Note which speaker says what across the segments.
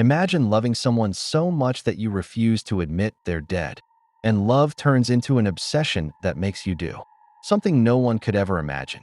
Speaker 1: Imagine loving someone so much that you refuse to admit they're dead, and love turns into an obsession that makes you do something no one could ever imagine.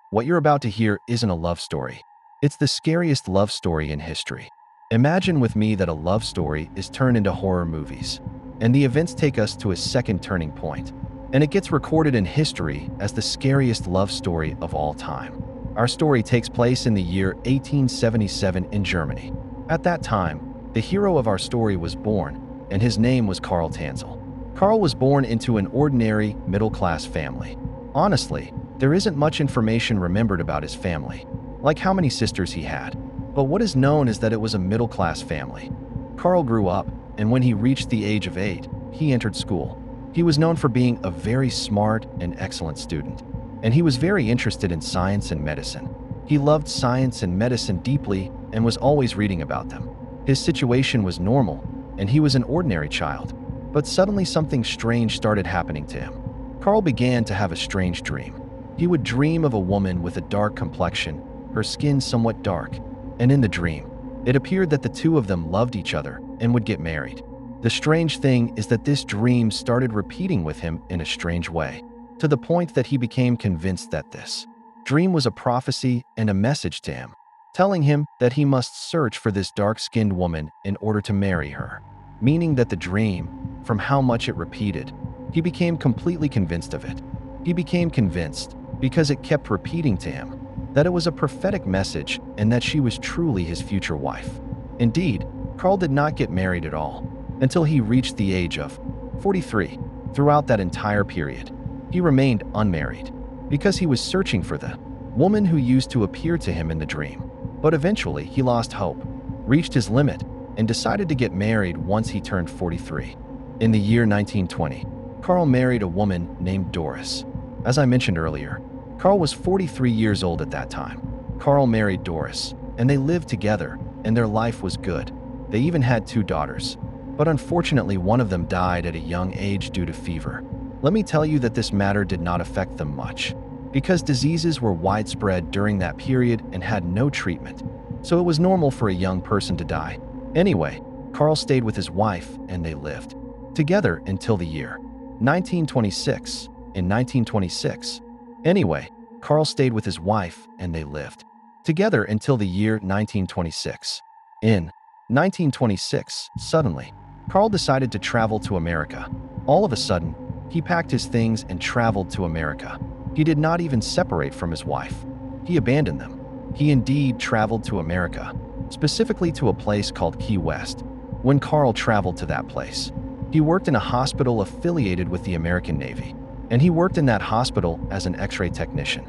Speaker 1: What you're about to hear isn't a love story. It's the scariest love story in history. Imagine with me that a love story is turned into horror movies, and the events take us to a second turning point, and it gets recorded in history as the scariest love story of all time. Our story takes place in the year 1877 in Germany. At that time, the hero of our story was born, and his name was Karl Tanzel. Karl was born into an ordinary, middle-class family. Honestly, there isn't much information remembered about his family, like how many sisters he had. But what is known is that it was a middle-class family. Karl grew up, and when he reached the age of 8, he entered school. He was known for being a very smart and excellent student, and he was very interested in science and medicine. He loved science and medicine deeply and was always reading about them. His situation was normal, and he was an ordinary child. But suddenly something strange started happening to him. Karl began to have a strange dream. He would dream of a woman with a dark complexion, her skin somewhat dark, and in the dream, it appeared that the two of them loved each other and would get married. The strange thing is that this dream started repeating with him in a strange way, to the point that he became convinced that this dream was a prophecy and a message to him, telling him that he must search for this dark-skinned woman in order to marry her. Meaning that the dream, from how much it repeated, he became completely convinced of it. He became convinced because it kept repeating to him that it was a prophetic message and that she was truly his future wife. Indeed, Karl did not get married at all until he reached the age of 43. Throughout that entire period, he remained unmarried because he was searching for the woman who used to appear to him in the dream. But eventually, he lost hope, reached his limit, and decided to get married once he turned 43. In the year 1920, Karl married a woman named Doris. As I mentioned earlier, Karl was 43 years old at that time. Karl married Doris, and they lived together, and their life was good. They even had 2 daughters. But unfortunately, one of them died at a young age due to fever. Let me tell you that this matter did not affect them much, because diseases were widespread during that period and had no treatment. So it was normal for a young person to die. Anyway, Karl stayed with his wife, and they lived together until the year 1926. In 1926, anyway, Karl stayed with his wife, and they lived together until the year 1926. In 1926, suddenly, Karl decided to travel to America. All of a sudden, he packed his things and traveled to America. He did not even separate from his wife. He abandoned them. He indeed traveled to America, specifically to a place called Key West. When Karl traveled to that place, he worked in a hospital affiliated with the American Navy, and he worked in that hospital as an X-ray technician.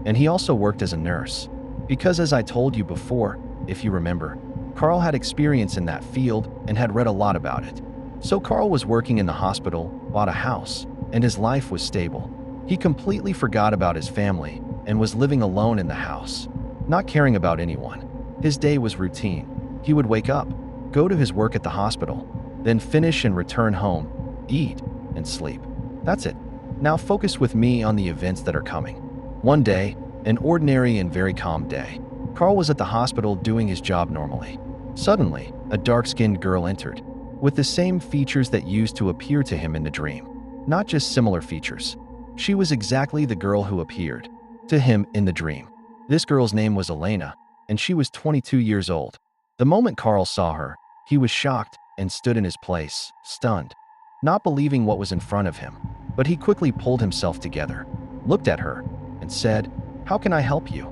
Speaker 1: And he also worked as a nurse, because as I told you before, if you remember, Karl had experience in that field and had read a lot about it. So Karl was working in the hospital, bought a house, and his life was stable. He completely forgot about his family and was living alone in the house, not caring about anyone. His day was routine. He would wake up, go to his work at the hospital, then finish and return home, eat, and sleep. That's it. Now focus with me on the events that are coming. One day, an ordinary and very calm day, Karl was at the hospital doing his job normally. Suddenly, a dark-skinned girl entered, with the same features that used to appear to him in the dream. Not just similar features. She was exactly the girl who appeared to him in the dream. This girl's name was Elena, and she was 22 years old. The moment Karl saw her, he was shocked and stood in his place, stunned, not believing what was in front of him. But he quickly pulled himself together, looked at her, and said, "How can I help you?"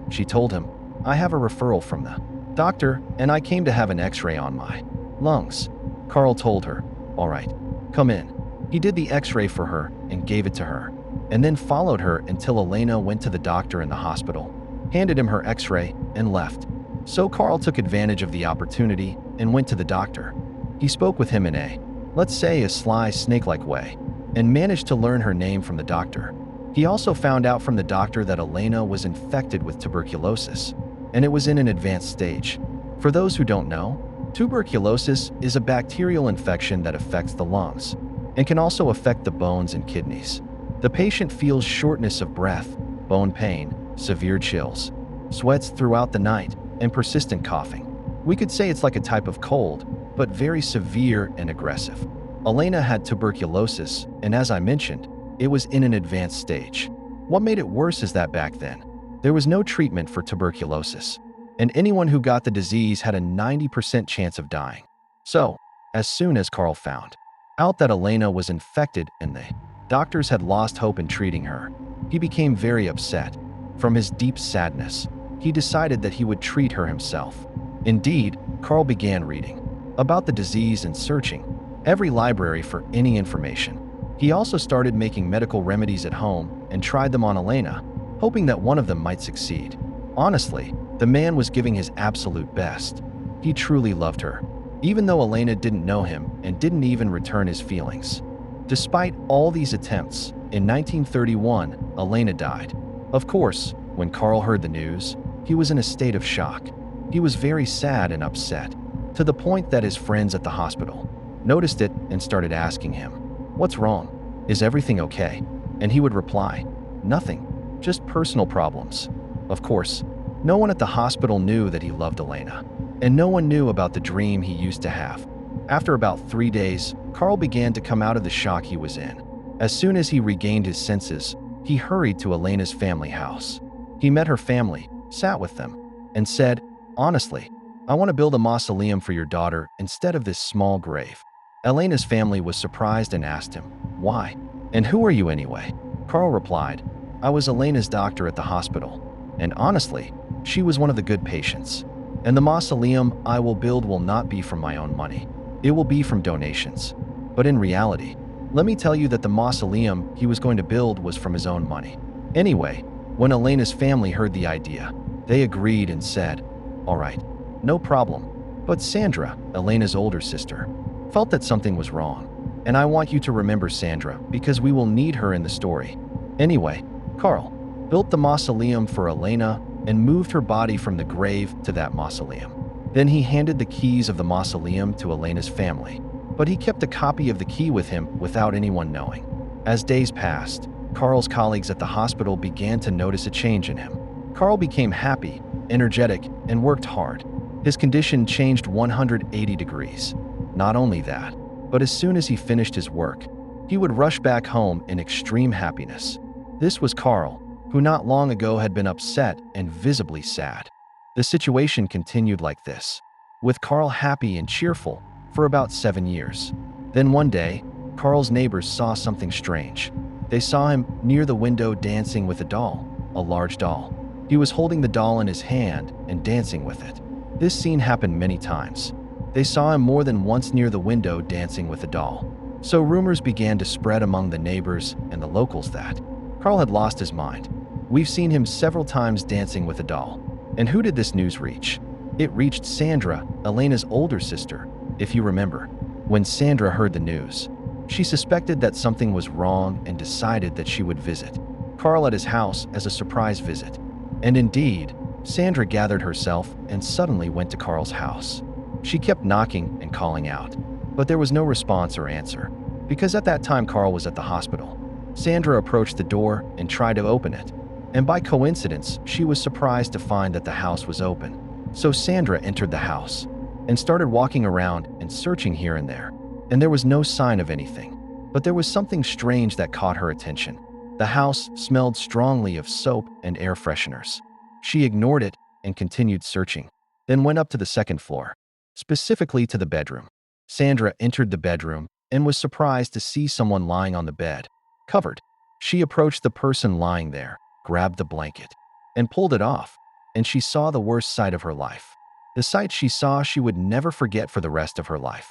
Speaker 1: She told him, "I have a referral from the doctor, and I came to have an X-ray on my lungs." Karl told her, "All right, come in." He did the X-ray for her and gave it to her, and then followed her until Elena went to the doctor in the hospital, handed him her X-ray, and left. So Karl took advantage of the opportunity and went to the doctor. He spoke with him in a, let's say, a sly, snake-like way, and managed to learn her name from the doctor. He also found out from the doctor that Elena was infected with tuberculosis, and it was in an advanced stage. For those who don't know, tuberculosis is a bacterial infection that affects the lungs and can also affect the bones and kidneys. The patient feels shortness of breath, bone pain, severe chills, sweats throughout the night, and persistent coughing. We could say it's like a type of cold, but very severe and aggressive. Elena had tuberculosis, and as I mentioned, it was in an advanced stage. What made it worse is that back then, there was no treatment for tuberculosis, and anyone who got the disease had a 90% chance of dying. So, as soon as Carl found out that Elena was infected and the doctors had lost hope in treating her, he became very upset. From his deep sadness, he decided that he would treat her himself. Indeed, Carl began reading about the disease and searching every library for any information. He also started making medical remedies at home and tried them on Elena, hoping that one of them might succeed. Honestly, the man was giving his absolute best. He truly loved her, even though Elena didn't know him and didn't even return his feelings. Despite all these attempts, in 1931, Elena died. Of course, when Carl heard the news, he was in a state of shock. He was very sad and upset, to the point that his friends at the hospital noticed it and started asking him, "What's wrong? Is everything okay?" And he would reply, "Nothing, just personal problems." Of course, no one at the hospital knew that he loved Elena, and no one knew about the dream he used to have. After about 3 days, Carl began to come out of the shock he was in. As soon as he regained his senses, he hurried to Elena's family house. He met her family, sat with them, and said, "Honestly, I want to build a mausoleum for your daughter instead of this small grave." Elena's family was surprised and asked him, "Why? And who are you anyway?" Carl replied, "I was Elena's doctor at the hospital, and honestly, she was one of the good patients. And the mausoleum I will build will not be from my own money. It will be from donations. But in reality, let me tell you that the mausoleum he was going to build was from his own money." Anyway, when Elena's family heard the idea, they agreed and said, "All right, no problem. But Sandra, Elena's older sister, felt that something was wrong. And I want you to remember Sandra because we will need her in the story." Anyway, Carl built the mausoleum for Elena and moved her body from the grave to that mausoleum. Then he handed the keys of the mausoleum to Elena's family, but he kept a copy of the key with him without anyone knowing. As days passed, Carl's colleagues at the hospital began to notice a change in him. Carl became happy, energetic, and worked hard. His condition changed 180 degrees. Not only that, but as soon as he finished his work, he would rush back home in extreme happiness. This was Carl, who not long ago had been upset and visibly sad. The situation continued like this, with Carl happy and cheerful for about 7 years. Then one day, Carl's neighbors saw something strange. They saw him near the window dancing with a doll, a large doll. He was holding the doll in his hand and dancing with it. This scene happened many times. They saw him more than once near the window dancing with a doll. So rumors began to spread among the neighbors and the locals that Carl had lost his mind. We've seen him several times dancing with a doll. And who did this news reach? It reached Sandra, Elena's older sister, if you remember. When Sandra heard the news, she suspected that something was wrong and decided that she would visit Carl at his house as a surprise visit. And indeed, Sandra gathered herself and suddenly went to Carl's house. She kept knocking and calling out, but there was no response or answer, because at that time Carl was at the hospital. Sandra approached the door and tried to open it, and by coincidence, she was surprised to find that the house was open. So Sandra entered the house and started walking around and searching here and there, and there was no sign of anything. But there was something strange that caught her attention. The house smelled strongly of soap and air fresheners. She ignored it and continued searching, then went up to the second floor, specifically to the bedroom. Sandra entered the bedroom and was surprised to see someone lying on the bed, covered. She approached the person lying there, grabbed the blanket, and pulled it off, and she saw the worst sight of her life. The sight she saw she would never forget for the rest of her life.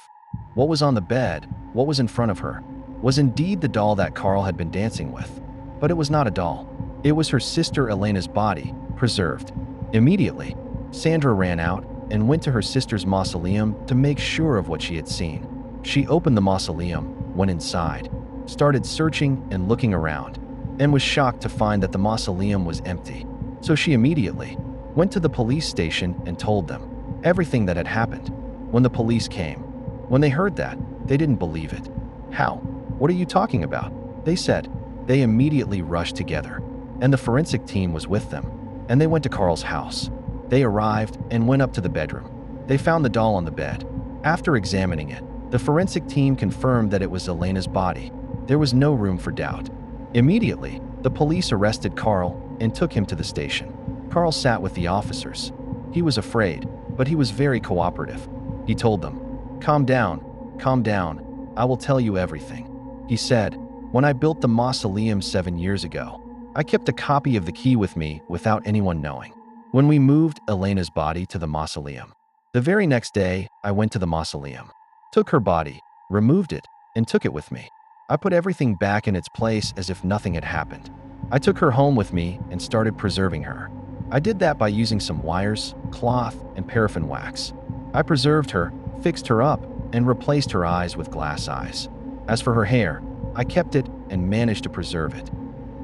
Speaker 1: What was on the bed, what was in front of her, was indeed the doll that Carl had been dancing with. But it was not a doll. It was her sister Elena's body, preserved. Immediately, Sandra ran out and went to her sister's mausoleum to make sure of what she had seen. She opened the mausoleum, went inside, started searching and looking around, and was shocked to find that the mausoleum was empty. So she immediately went to the police station and told them everything that had happened. When the police came, when they heard that, they didn't believe it. "How? What are you talking about?" they said. They immediately rushed together, and the forensic team was with them, and they went to Carl's house. They arrived and went up to the bedroom. They found the doll on the bed. After examining it, the forensic team confirmed that it was Elena's body. There was no room for doubt. Immediately, the police arrested Carl and took him to the station. Carl sat with the officers. He was afraid, but he was very cooperative. He told them, calm down, I will tell you everything." He said, "When I built the mausoleum 7 years ago, I kept a copy of the key with me without anyone knowing. When we moved Elena's body to the mausoleum, the very next day I went to the mausoleum, took her body, removed it, and took it with me. I put everything back in its place as if nothing had happened. I took her home with me and started preserving her. I did that by using some wires, cloth, and paraffin wax. I preserved her, fixed her up, and replaced her eyes with glass eyes. As for her hair, I kept it and managed to preserve it.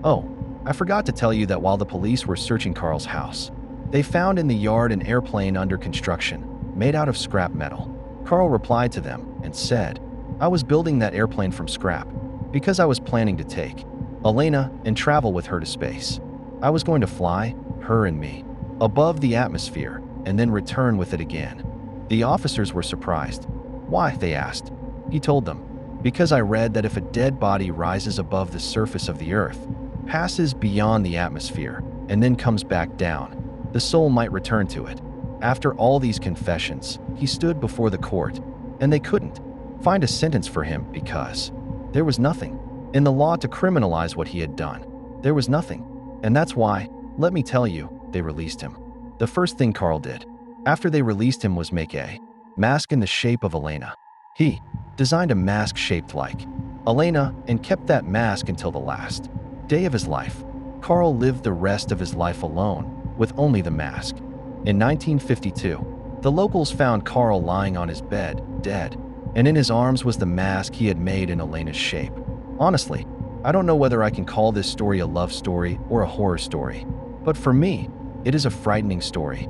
Speaker 1: Oh, I forgot to tell you that while the police were searching Carl's house, they found in the yard an airplane under construction, made out of scrap metal. Carl replied to them and said, I was building that airplane from scrap because I was planning to take Elena and travel with her to space. I was going to fly, her and me, above the atmosphere and then return with it again." The officers were surprised. "Why?" they asked. He told them, "Because I read that if a dead body rises above the surface of the earth, passes beyond the atmosphere, and then comes back down, the soul might return to it." After all these confessions, he stood before the court, and they couldn't find a sentence for him because there was nothing in the law to criminalize what he had done. There was nothing. And that's why, let me tell you, they released him. The first thing Carl did after they released him was make a mask in the shape of Elena. He designed a mask shaped like Elena and kept that mask until the last day of his life. Carl lived the rest of his life alone with only the mask. In 1952, the locals found Carl lying on his bed, dead, and in his arms was the mask he had made in Elena's shape. Honestly, I don't know whether I can call this story a love story or a horror story, but for me, it is a frightening story